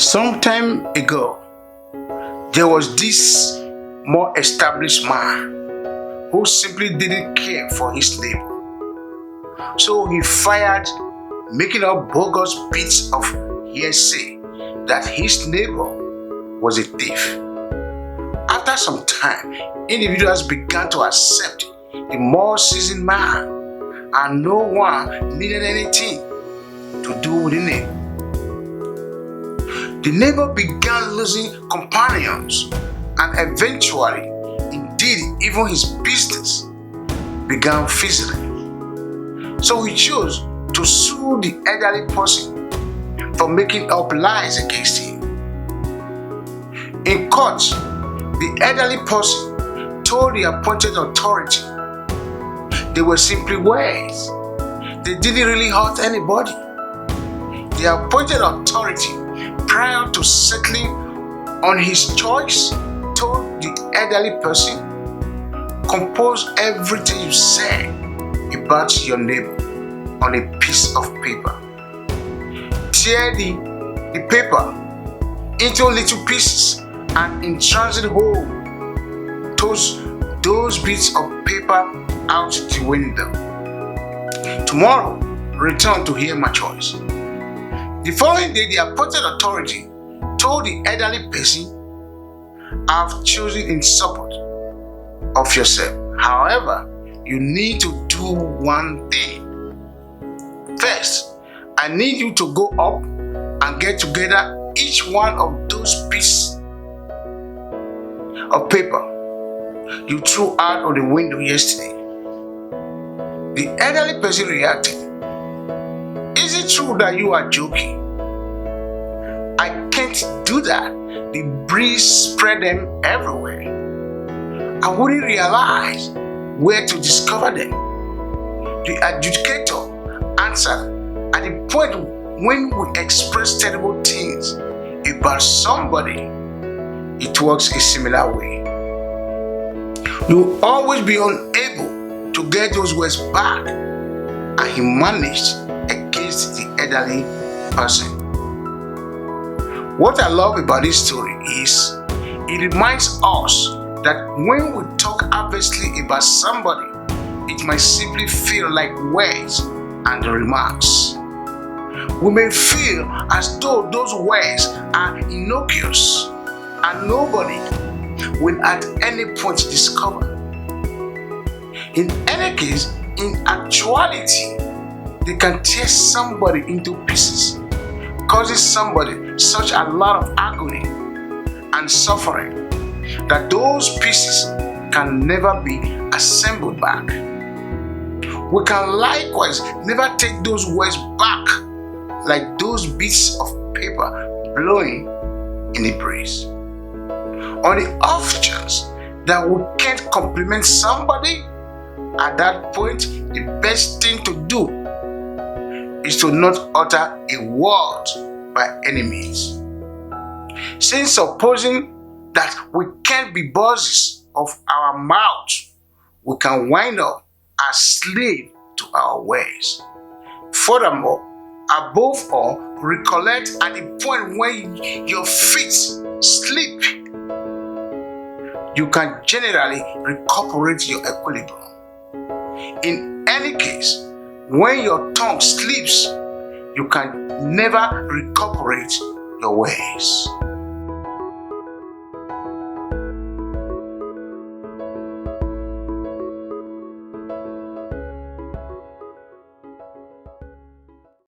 Some time ago, there was this more established man who simply didn't care for his neighbor. So he fired, making up bogus bits of hearsay that his neighbor was a thief. After some time, individuals began to accept the more seasoned man, and no one needed anything to do with the neighbor. The neighbor began losing companions, and eventually, indeed, even his business began fizzling. So he chose to sue the elderly person for making up lies against him. In court, the elderly person told the appointed authority they were simply words. They didn't really hurt anybody. The appointed authority, prior to settling on his choice, told the elderly person, compose everything you say about your neighbor on a piece of paper. Tear the paper into little pieces and in transit hole those bits of paper out the window. Tomorrow, return to hear my choice. The following day, the appointed authority told the elderly person, I've chosen in support of yourself. However, you need to do one thing. First, I need you to go up and get together each one of those pieces of paper you threw out of the window yesterday. The elderly person reacted, is it true that you are joking? I can't do that. The breeze spread them everywhere. I wouldn't realize where to discover them. The adjudicator answered, at the point when we express terrible things about somebody, it works a similar way. You'll always be unable to get those words back, and he managed against the elderly person. What I love about this story is it reminds us that when we talk adversely about somebody, it might simply feel like words and remarks. We may feel as though those words are innocuous and nobody will at any point discover. In any case, in actuality, they can tear somebody into pieces, causing somebody such a lot of agony and suffering that those pieces can never be assembled back. We can likewise never take those words back like those bits of paper blowing in the breeze. On the off chance that we can't compliment somebody, at that point, the best thing to do is to not utter a word by any means. Since supposing that we can't be bosses of our mouth, we can wind up as slave to our ways. Furthermore, above all, recollect at the point when your feet slip, you can generally recuperate your equilibrium. In any case, when your tongue slips, you can never recuperate your ways.